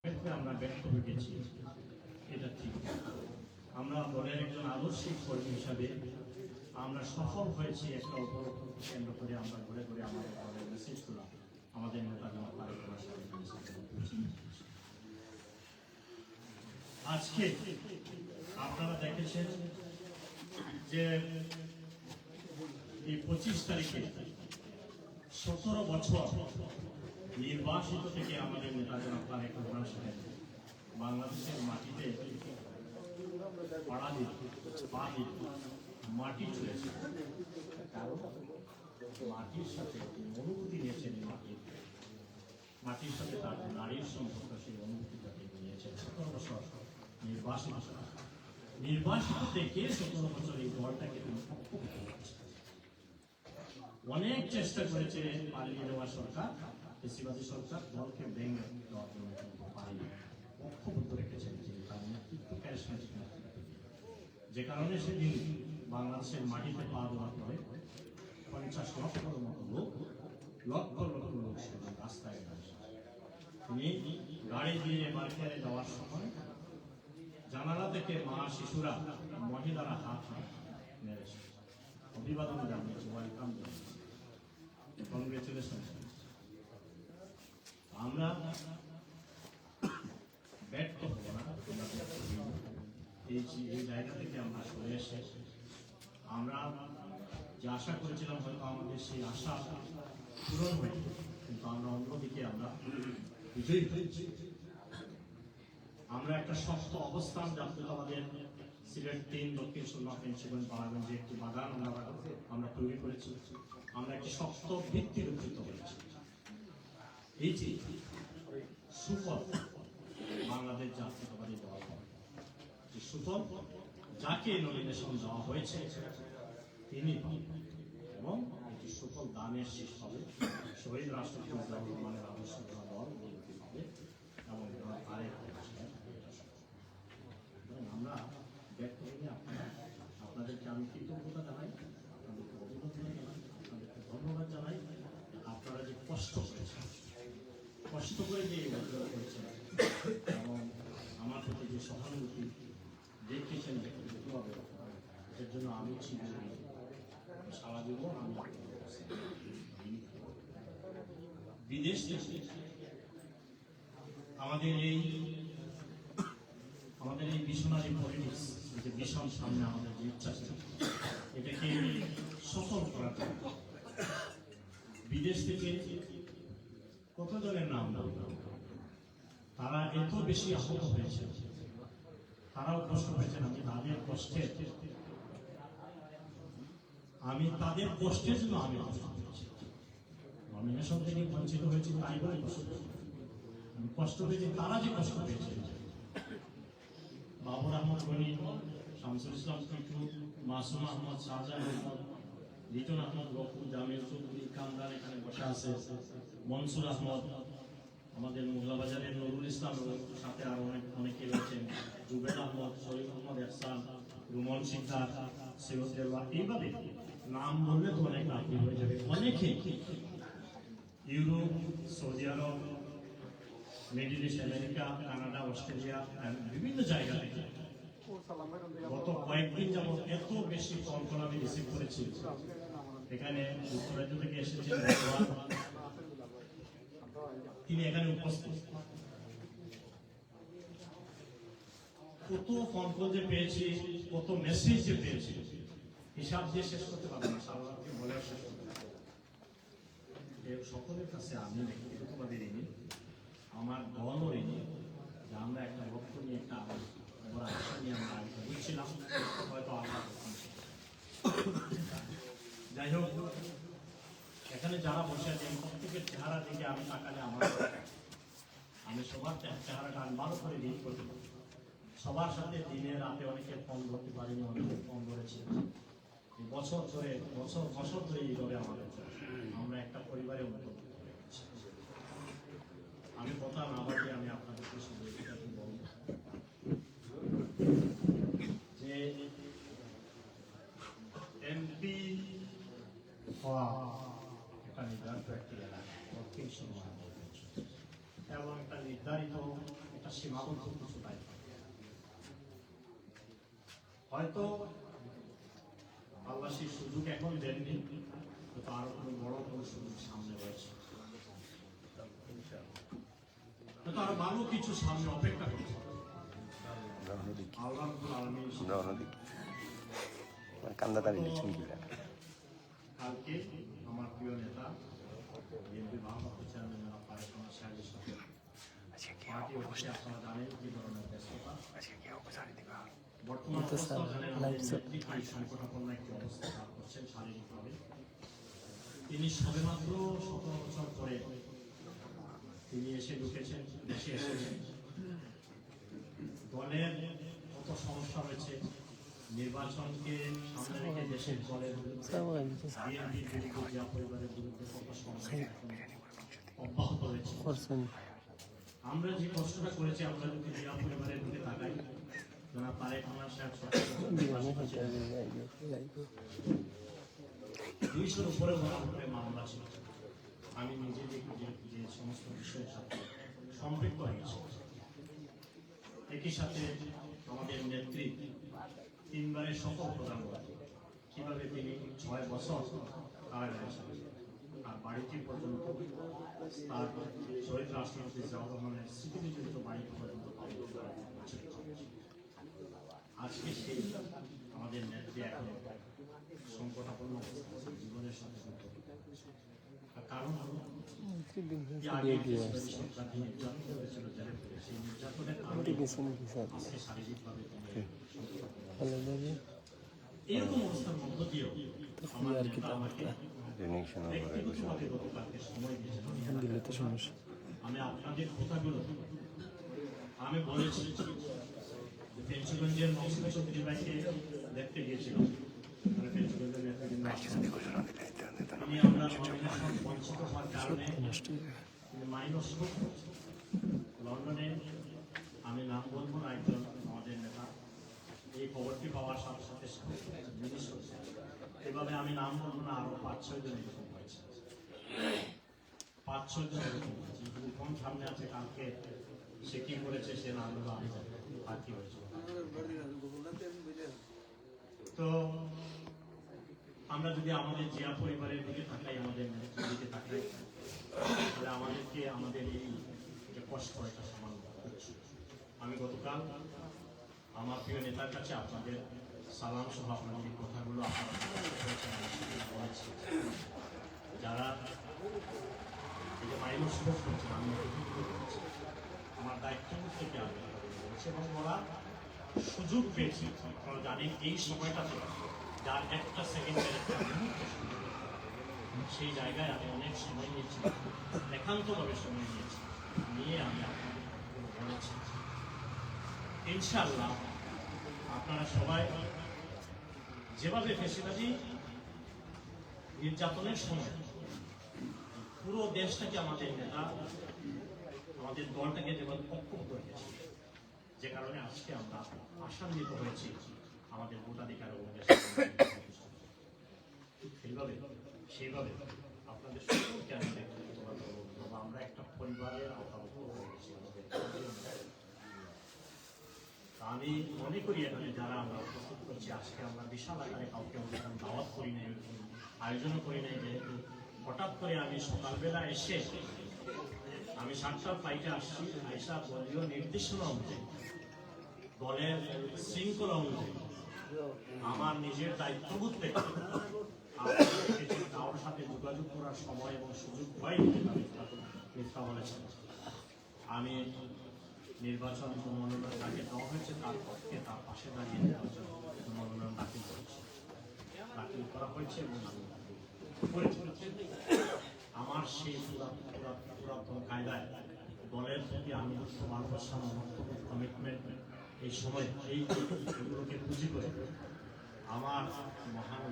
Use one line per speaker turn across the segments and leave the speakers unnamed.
ক্ষেত্রে আমরা ব্যর্থ হয়ে গেছি, এটা ঠিক। আমরা দলের একজন আদর্শিক কর্মী হিসাবে আমরা সফল হয়েছি একটা উপলক্ষকে কেন্দ্র করে আমরা ঘুরে ঘুরে আমাদের দলের মেসেজগুলো আমাদের নেতা জনাব তারেক রহমানের সামনে আজকে আপনারা দেখেছেন যে এই 25 তারিখে 17 বছর নির্বাসিত থেকে আমাদের নেতা জনাব তারেক রহমান সাহেব বাংলাদেশের মাটিতে পাড়া দিল, পা দিল, মাটি চলেছে। মাটির সাথে অনুভূতি নিয়েছেন, মাটির সাথে তার নারীর সম্পর্ক, সেই অনুভূতিটাকে নিয়েছেন। 17 বছর নির্বাসিত থেকে 17 বছর এই দলটাকে অনেক চেষ্টা করেছে পালিয়ে যাওয়া সরকার, ফেসিবাদী সরকার দলকে ভেঙে দেওয়ার জন্য পারেনি, পক্ষবদ্ধ রেখেছেন যে তার নেতৃত্ব ক্যারিজমেটিক নেতৃত্ব, যে কারণে সেদিন বাংলাদেশের মাটিতে পা দেওয়ার পরে 50 লক্ষের মতো লোক, লক্ষ লক্ষ লোক সেদিন রাস্তায় আসে। তিনি গাড়ি দিয়ে মার্কেটে যাওয়ার সময় জানালা থেকে মা, শিশুরা, মহিলারা হাত মেরেছে, অভিবাদন জানিয়েছে, ওয়েলকাম জানিয়েছে, কংগ্রেচুলেশন। আমরা ব্যর্থ হব না, এই জায়গা থেকে আমরা সরে এসে আমরা যে আশা করেছিলাম হয়তো আমাদের সেই আশা পূরণ হয়েছে, কিন্তু আমরা অন্যদিকে আমরা বিজয়ী হয়েছি। আমরা একটা শক্ত অবস্থান জাতীয়তাবাদের সিলেট 3 দক্ষিণ সুরমা প্রিন্সিপাল পার্লামেন্ট যে একটি বাগান আমরা তৈরি করেছি, আমরা একটি শক্ত ভিত্তি রক্ষিত করেছি। এই যে সুফল বাংলাদেশ জাতীয়তাবাদী দল, যে সুফল যাকে নমিনেশন দেওয়া হয়েছে তিনি, এবং এটি সুফল দানের শেষ হবে শহীদ রাষ্ট্রপতি জিয়াউর রহমানের আদর্শ দল বিএনপি পাবে, এবং তারেক আমরা ব্যর্থ হইলে আপনাদেরকে আমি কৃতজ্ঞতা জানাই, আপনাদেরকে অভিনন্দন জানাই, আপনাদেরকে ধন্যবাদ জানাই। আপনারা যে কষ্ট করেছেন, কষ্ট করে যে অর্জন করেছেন এবং আমার প্রতি যে সহানুভূতি দেখিয়েছেন ব্যক্তিগতভাবে, এর জন্য আমি সারা জীবন আমি বিদেশ থেকে আমাদের এই মিশনারি পলিটিক্স, যে মিশন সামনে আমাদের যে ইচ্ছা ছিল, এটাকে সফল করার জন্য বিদেশ থেকে কতজনের নাম তারা এত বেশি আহত হয়েছে, তারাও কষ্ট পেয়েছেন। আমি তাদের কষ্টের জন্য আমি কষ্ট পেয়েছি, নমিনেশন থেকে বঞ্চিত হয়েছি তাই বলে আমি কষ্ট পেয়েছি, তারা যে কষ্ট পেয়েছে। বাবুর আহমদ গনি, শামসুল ইসলাম টিটু, মাসুম আহমদ, শাহজাহান, লিটন আহমদ, রফুল, জামিল চৌধুরী, কামরান এখানে বসে আছে, মনসুর আহমদ, আমাদের মোগলাবাজারের নুরুল ইসলাম, সাথে আরো অনেকে রয়েছেন, জুবেল আহমদ, শরীফ আহমদ এহসান, রুমন শিকদার, সৈয়দ দেওয়া, এইভাবে নাম বললে তো অনেক আপনি হয়ে যাবে। অনেকে Europe, Saudi Arab, Middle East, America, Canada, Australia, বিভিন্ন জায়গা থেকে গত কয়েকদিন যাবৎ এত বেশি কল আমি রিসিভ করেছি। এখানে যুক্তরাজ্য থেকে এসেছেন, তিনি এখানে উপস্থিত। কত ফোন কল যে পেয়েছি, কত মেসেজ যে পেয়েছি, হিসাব দিয়ে শেষ করতে পারবো না, সারাকে বলে শেষ করতে পারবো। সকলের কাছে আমি ব্যক্তিগতভাবে ঋণী, আমার দলও ঋণী, যে আমরা একটা লক্ষ্য নিয়ে একটা আশা নিয়ে আমরা আগে বুঝছিলাম, হয়তো আল্লাহ। যাই হোক, এখানে যারা বসে আছেন প্রত্যেকের চেহারা দিকে আমি তাকালে আমি সবার চেহারাটা আমি ভালো করে রিড করতে পারি। সবার সাথে দিনে রাতে অনেকে ফোন ধরতে পারিনি, অনেকে ফোন ধরেছে। বছর ধরে এই দলে আমাদের আমরা একটা পরিবারের মতো। আমি কথা না বাড়িয়ে আমি আপনাদেরকে শুধু এটা বলব যে এমপি হওয়া একটা নির্ধারিত একটি এলাকা, দক্ষিণ সুরমা এবং একটা নির্ধারিত সীমাবদ্ধ কিছু দায়িত্ব। হয়তো আল্লাহ সেই সুযোগ এখন দেননি, হয়তো আরো কোনো বড় কোনো সুযোগ সামনে রয়েছে, হয়তো আরো ভালো কিছু সামনে অপেক্ষা করছে। আল্লাহ রাব্বুল আলামিন কালকে আমার প্রিয় নেতা বিএনপি ভারপ্রাপ্ত চেয়ারম্যান জনাব তারেক রহমান সাহেবের সাথে পার্টি অফিসে আপনারা জানেন কি ধরনের ব্যস্ততা, বর্তমান অবস্থাও জানেন, আমাদের নেতৃত্ব সংকটাপন্ন একটি অবস্থা পার করছেন শারীরিকভাবে। তিনি সবেমাত্র 17 বছর পরে তিনি এসে ঢুকেছেন, দেশে এসেছেন। দলের কত সমস্যা হয়েছে, নির্বাচনকে সামনে রেখে দেশের দলের বিএনপির বিরুদ্ধে, জিয়া পরিবারের বিরুদ্ধে কত সমস্যা অব্যাহত রয়েছে। আমরা যে কষ্টটা করেছি, আমরা যদি জিয়া পরিবারের দিকে তাকাই, জনাব তারেক রহমান সাহেব 200-র উপরে মামলা ছিল। আমি নিজে যে সমস্ত বিষয়ের সাথে সম্পৃক্ত হয়েছি। একই সাথে আমাদের নেত্রী 3 বারের সফল প্রধানমন্ত্রী, কিভাবে তিনি 6 বছর কারাগারে ছিলেন, আর বাড়িটি পর্যন্ত তার শহীদ রাষ্ট্রপতি জিয়াউর রহমানের স্মৃতিবিজড়িত বাড়িটি পর্যন্ত আজকে সেই আমাদের নেত্রী এখন সংকটাপন্ন জীবনের সাথে যুক্ত। কারণ শারীরিকভাবে এরকম অবস্থার মধ্য দিয়েও আমি আপনাদের কথাগুলো আমি বলেছি। পেঞ্চগঞ্জের মহসিন চৌধুরী ভাইকে দেখতে গিয়েছিলাম, তিনি আমরা নমিনেশন বঞ্চিত হওয়ার কারণে মাইনস লন্ডনে, আমি নাম বলবো না, একজন আমাদের নেতা এই খবরটি পাওয়ার সাথে সাথে জিনিস হচ্ছে, এভাবে আমি নাম বলবো না, আরো 5-6 জন এরকম হয়েছে, 5-6 জন এরকম হয়েছে। কোন সামনে আছে, কালকে সে কি করেছে সে নামগুলো আমি জানি আর কি হয়েছে। তো আমরা যদি আমাদের জিয়া পরিবারের দিকে তাকাই, আমাদের দিকে তাকাই, তাহলে আমাদেরকে আমাদের এই যে কষ্ট, এটা সমান হচ্ছে। আমি গতকাল আমার প্রিয় নেতার কাছে আপনাদের সালাম সহ আপনাদের এই কথাগুলো আপনারা বলেছি। যারা এই যে মাইনস করছেন, আমি আমার দায়িত্ব থেকে আমি বলেছি, এবং ওরা সুযোগ পেয়েছি। আপনারা জানেন এই সময়টাতে যার একটা সেকেন্ডের একটা মুহূর্ত, সেই জায়গায় আমি অনেক সময় নিয়েছি, একান্তভাবে সময় নিয়েছি, নিয়ে আমি আপনাদের বলেছি ইনশাআল্লাহ আপনারা সবাই যেভাবে ফেসিবাদী নির্যাতনের সময় পুরো দেশটাকে আমাদের নেতা, আমাদের দলটাকে যেভাবে ঐক্যবদ্ধ রেখেছে, যে কারণে আজকে আমরা আশান্বিত হয়েছি আমাদের ভোটাধিকার ও সেইভাবে আপনাদের সকলকে আমি আমরা একটা পরিবারের আওতাভুক্ত হয়েছি। আমি মনে করি এখানে যারা আমরা উপস্থিত করছি আজকে, আমরা বিশাল আকারে কাউকে দাওয়াত করি নাই, আয়োজনও করি নাই। যেহেতু হঠাৎ করে আমি সকালবেলা এসে আমি 7টার ফ্লাইটে আসছি, আইসা দলীয় নির্দেশনা অনুযায়ী, দলের শৃঙ্খলা অনুযায়ী, আমার নিজের দায়িত্ববোধ থেকে কারোর সাথে যোগাযোগ করার সময় এবং সুযোগ হয়নি। মিথ্যা বলেছেন, আমি নির্বাচন মনোনয়ন তাকে দেওয়া হয়েছে, তার পক্ষে তার পাশে দাঁড়িয়ে নির্বাচন মনোনয়ন দাখিল করা হয়েছে এবং আমি আমার সেই পুরাতন কায়দায় দলের প্রতি আনুগত্য, ভালোবাসা, কমিটমেন্ট, এই সময় এইগুলোকে পুঁজি করে আমার মহান,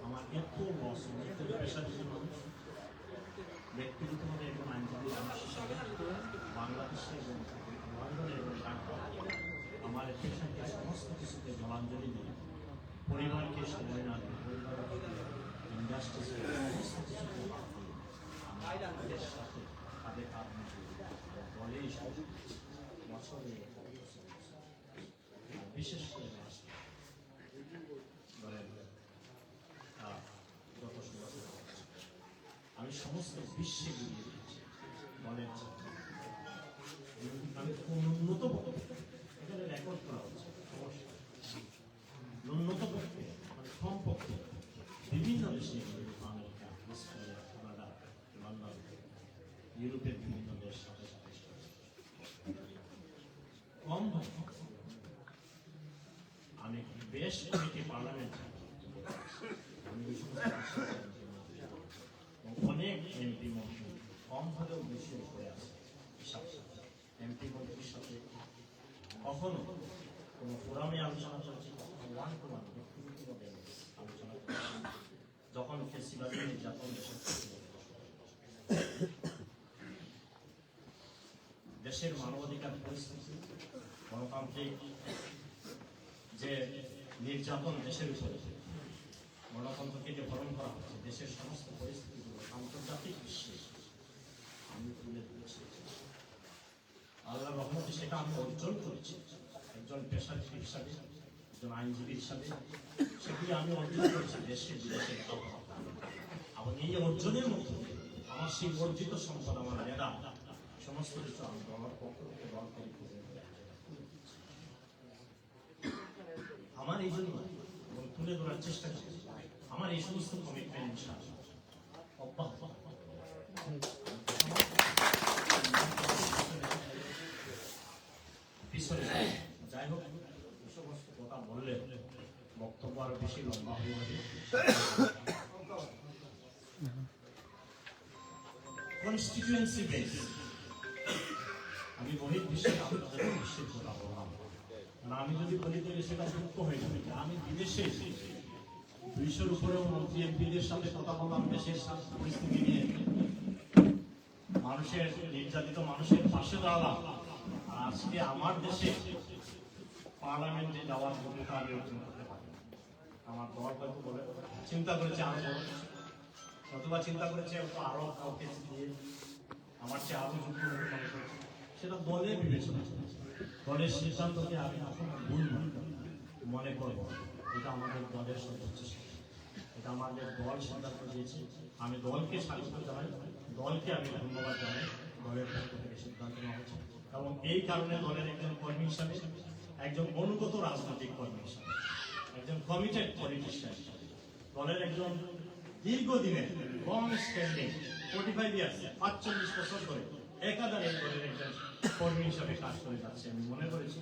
আমার এত লস, পেশাজীবী মানুষ, ব্যক্তিগতভাবে এবং আইনজীবী মানুষ হিসাবে বাংলাদেশে এবং লন্ডনে এবং ঢাকা আমার পেশাকে সমস্ত কিছুতে জলাঞ্জলি দিয়ে পরিবারকে সময় না দিয়ে, পরিবার ইন্ডাস্ট্রি সমস্ত কিছুতে আমার সাথে তাদের কাজ বছরের পর বছর, আর বিশেষ করে ধরেন গত 16 বছর আমি সমস্ত বিশ্বে ঘুরিয়ে দিয়েছি দলের আমি উন্নত এখানে রেকর্ড করা হচ্ছে উন্নত পক্ষে মানে কমপক্ষে বিভিন্ন দেশে আমেরিকা, অস্ট্রেলিয়া, কানাডা, লন্ডন, ইউরোপের বিভিন্ন দেশ সাথে সাথে কম আমি বেশ কয়েকটি পার্লামেন্ট অনেক এমপি মন্ত্রী কম হলেও বেশি উপরে আছে এমপি মন্ত্রীর সাথে কখনো কোনো ফোরামে আলোচনা করেছি, কখনো ওয়ান টু ওয়ান ব্যক্তিগতভাবে আলোচনা করেছি যখন ফেসিবাদী নির্যাতন দেশের মানবাধিকার পরিস্থিতি, গণতান্ত্রিক যে নির্যাতন দেশের উপরে, গণতন্ত্রকে যে হরণ করা হচ্ছে, দেশের সমস্ত পরিস্থিতিগুলো আন্তর্জাতিক বিশ্বে আমি তুলে ধরেছি। আল্লাহ রহমতে সেটা আমি অর্জন করেছি একজন পেশাজীবী হিসাবে, একজন আইনজীবী হিসাবে। সেগুলি আমি অর্জন করেছি দেশে বিদেশে। এবং এই অর্জনের মধ্যে আমার সেই অর্জিত সম্পদ, আমার মেধা, সমস্ত কিছু আমি দলের পক্ষ থেকে দল করে আমার এই জন্য তুলে ধরার চেষ্টা করছি। আমার এই সমস্ত কমিটমেন্ট অব্যাহত পিছনে। যাই হোক, এই সমস্ত কথা বললে বক্তব্য আরো বেশি লম্বা হয়ে যাবে। কনস্টিটিউয়েন্সি বেস আমি বহির বিশ্বের আপনাদের বিশ্বের কথা বললাম না। আমি যদি বলি তাহলে সেটা সত্য হয়ে যাবে। আমি বিদেশে 200-র উপরেও মন্ত্রী এমপিদের সাথে কথা বললাম দেশের পরিস্থিতি নিয়ে, মানুষের নির্যাতিত মানুষের পাশে দাঁড়ালাম। আর আজকে আমার দেশে পার্লামেন্টে যাওয়ার ভূমিকা আমি অর্জন করতে পারি। আমার দল হয়তো বলে চিন্তা করেছে আরো, অথবা চিন্তা করেছে আরো কাউকে দিয়ে আমার চেয়ে আরো যুক্ত হতে মনে করেছে। সেটা দলের বিবেচনা, দলের সিদ্ধান্তকে আমি এখন ভুল মনে করব। এটা আমাদের দলের সর্বোচ্চ, এটা আমাদের দল সিদ্ধান্ত দিয়েছে। আমি দলকে স্বাগত জানাই, দলকে আমি ধন্যবাদ জানাই। দলের পক্ষ থেকে সিদ্ধান্ত নেওয়া হয়েছে এবং এই কারণে দলের একজন কর্মী হিসাবে, একজন অনুগত রাজনৈতিক কর্মী হিসাবে, একজন কমিটেড পলিটিশিয়ান হিসাবে, দলের একজন দীর্ঘদিনের লং স্ট্যান্ডিং 45 ইয়ার্স 45 বছর ধরে একাধারে এই দলের একজন কর্মী হিসাবে কাজ করে যাচ্ছে। আমি মনে করেছি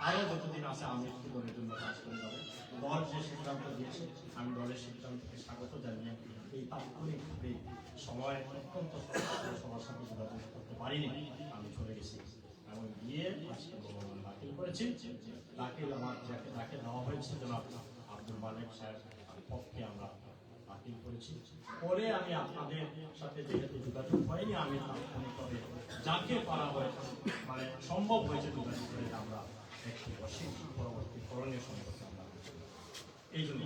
আরো যতদিন আছে আমি একটু দলের জন্য কাজ করে যাবো। দল যে সিদ্ধান্ত দিয়েছে আমি দলের সিদ্ধান্তকে স্বাগত জানিয়ে এই তাৎক্ষণিকভাবে সময় অত্যন্ত সবার সাথে যোগাযোগ করতে পারিনি, আমি চলে গেছি এবং গিয়ে আজকে দাখিল করেছি। দাখিল আমার যাকে দাখিল দেওয়া হয়েছে জনাব আব্দুল মালিক সাহেব পক্ষে আমরা দাখিল করেছি। পরে আমি আপনাদের সাথে যেহেতু যোগাযোগ হয়নি, আমি তাৎক্ষণিকভাবে যাকে পারা হয়েছে মানে সম্ভব হয়েছে যোগাযোগ করে আমরা একটু বসে পরবর্তী করণীয় সম্পর্কে আমরা এই জন্য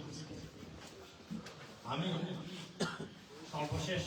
আমি সর্বশেষ